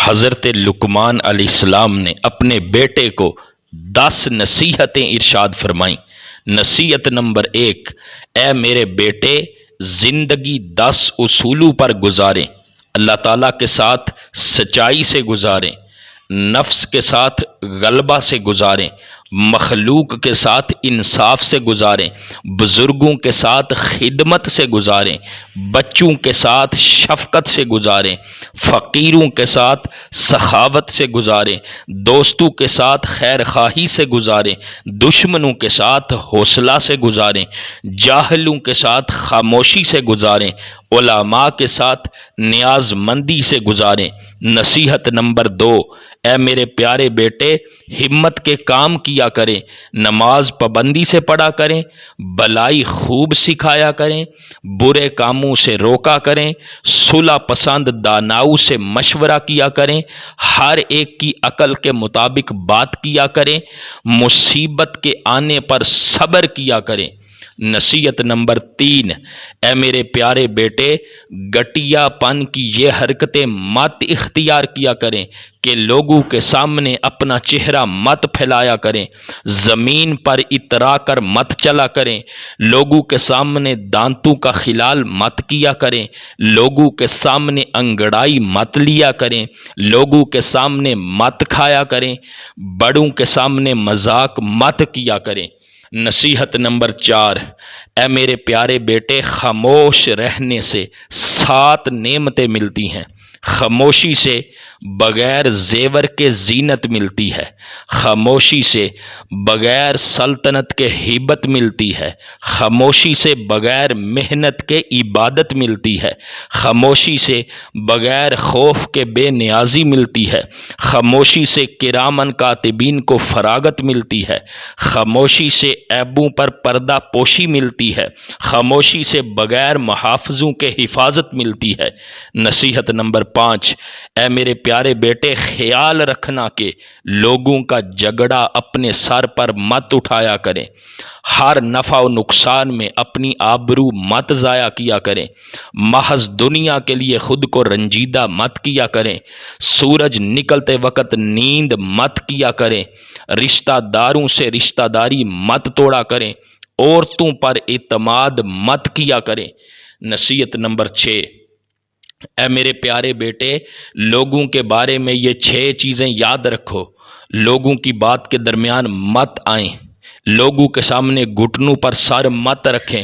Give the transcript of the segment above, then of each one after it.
حضرت لقمان علیہ السلام نے اپنے بیٹے کو 10 نصیحتیں ارشاد فرمائیں۔ نصیحت نمبر 1، اے میرے بیٹے، زندگی 10 اصولوں پر گزاریں۔ اللہ تعالیٰ کے ساتھ سچائی سے گزاریں، نفس کے ساتھ غلبہ سے گزاریں، مخلوق کے ساتھ انصاف سے گزاریں، بزرگوں کے ساتھ خدمت سے گزاریں، بچوں کے ساتھ شفقت سے گزاریں، فقیروں کے ساتھ سخاوت سے گزاریں، دوستوں کے ساتھ خیر خواہی سے گزاریں، دشمنوں کے ساتھ حوصلہ سے گزاریں، جاہلوں کے ساتھ خاموشی سے گزاریں، علماء کے ساتھ نیاز مندی سے گزاریں۔ نصیحت نمبر 2، اے میرے پیارے بیٹے، ہمت کے کام کیا کریں، نماز پابندی سے پڑھا کریں، بلائی خوب سکھایا کریں، برے کاموں سے روکا کریں، صلح پسند داناؤں سے مشورہ کیا کریں، ہر ایک کی عقل کے مطابق بات کیا کریں، مصیبت کے آنے پر صبر کیا کریں۔ نصیحت نمبر 3، اے میرے پیارے بیٹے، گٹیا پن کی یہ حرکتیں مت اختیار کیا کریں کہ لوگوں کے سامنے اپنا چہرہ مت پھیلایا کریں، زمین پر اترا کر مت چلا کریں، لوگوں کے سامنے دانتوں کا خلال مت کیا کریں، لوگوں کے سامنے انگڑائی مت لیا کریں، لوگوں کے سامنے مت کھایا کریں، بڑوں کے سامنے مذاق مت کیا کریں۔ نصیحت نمبر 4، اے میرے پیارے بیٹے، خاموش رہنے سے 7 نعمتیں ملتی ہیں۔ خاموشی سے بغیر زیور کے زینت ملتی ہے، خاموشی سے بغیر سلطنت کے ہیبت ملتی ہے، خاموشی سے بغیر محنت کے عبادت ملتی ہے، خاموشی سے بغیر خوف کے بے نیازی ملتی ہے، خاموشی سے کرامن کاتبین کو فراغت ملتی ہے، خاموشی سے عیبوں پر پردہ پوشی ملتی ہے، خاموشی سے بغیر محافظوں کے حفاظت ملتی ہے۔ نصیحت نمبر 5، اے میرے پیارے بیٹے، خیال رکھنا کہ لوگوں کا جھگڑا اپنے سر پر مت اٹھایا کریں، ہر نفع و نقصان میں اپنی آبرو مت ضائع کیا کریں، محض دنیا کے لیے خود کو رنجیدہ مت کیا کریں، سورج نکلتے وقت نیند مت کیا کریں، رشتہ داروں سے رشتہ داری مت توڑا کریں، عورتوں پر اعتماد مت کیا کریں۔ نصیحت نمبر 6، اے میرے پیارے بیٹے، لوگوں کے بارے میں یہ 6 چیزیں یاد رکھو۔ لوگوں کی بات کے درمیان مت آئیں، لوگوں کے سامنے گھٹنوں پر سر مت رکھیں،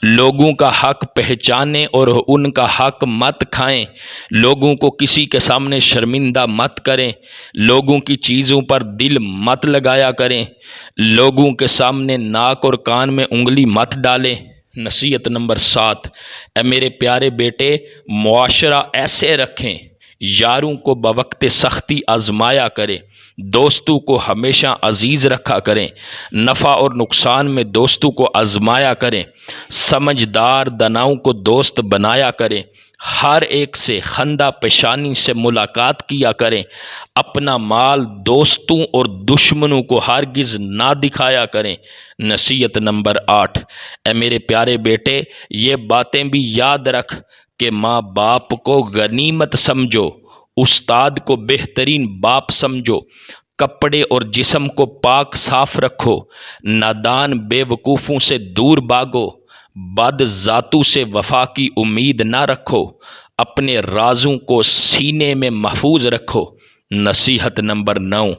لوگوں کا حق پہچانیں اور ان کا حق مت کھائیں، لوگوں کو کسی کے سامنے شرمندہ مت کریں، لوگوں کی چیزوں پر دل مت لگایا کریں، لوگوں کے سامنے ناک اور کان میں انگلی مت ڈالیں۔ نصیحت نمبر 7، اے میرے پیارے بیٹے، معاشرہ ایسے رکھیں، یاروں کو بوقت سختی آزمایا کریں، دوستوں کو ہمیشہ عزیز رکھا کریں، نفع اور نقصان میں دوستوں کو آزمایا کریں، سمجھدار دناؤں کو دوست بنایا کریں، ہر ایک سے خندہ پیشانی سے ملاقات کیا کریں، اپنا مال دوستوں اور دشمنوں کو ہرگز نہ دکھایا کریں۔ نصیحت نمبر 8، اے میرے پیارے بیٹے، یہ باتیں بھی یاد رکھ کہ ماں باپ کو غنیمت سمجھو، استاد کو بہترین باپ سمجھو، کپڑے اور جسم کو پاک صاف رکھو، نادان بے وقوفوں سے دور بھاگو، بد ذاتوں سے وفا کی امید نہ رکھو، اپنے رازوں کو سینے میں محفوظ رکھو۔ نصیحت نمبر 9،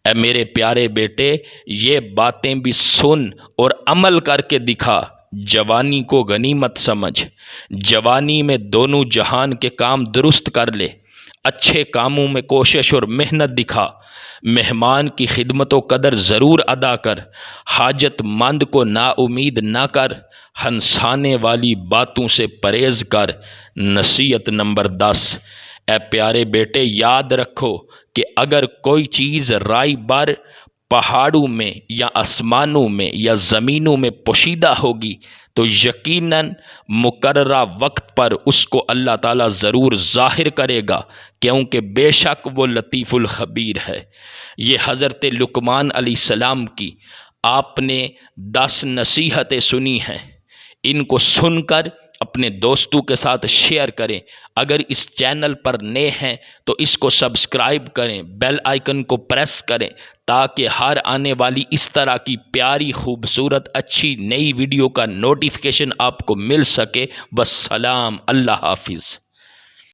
اے میرے پیارے بیٹے، یہ باتیں بھی سن اور عمل کر کے دکھا۔ جوانی کو غنیمت سمجھ، جوانی میں دونوں جہان کے کام درست کر لے، اچھے کاموں میں کوشش اور محنت دکھا، مہمان کی خدمت و قدر ضرور ادا کر، حاجت مند کو نا امید نہ کر، ہنسانے والی باتوں سے پرہیز کر۔ نصیحت نمبر 10، اے پیارے بیٹے، یاد رکھو کہ اگر کوئی چیز رائے بر پہاڑوں میں یا آسمانوں میں یا زمینوں میں پوشیدہ ہوگی تو یقیناً مقررہ وقت پر اس کو اللہ تعالیٰ ضرور ظاہر کرے گا، کیونکہ بے شک وہ لطیف الخبیر ہے۔ یہ حضرت لقمان علیہ السلام کی آپ نے 10 نصیحتیں سنی ہیں، ان کو سن کر اپنے دوستوں کے ساتھ شیئر کریں۔ اگر اس چینل پر نئے ہیں تو اس کو سبسکرائب کریں، بیل آئیکن کو پریس کریں تاکہ ہر آنے والی اس طرح کی پیاری خوبصورت اچھی نئی ویڈیو کا نوٹیفیکیشن آپ کو مل سکے۔ والسلام، اللہ حافظ۔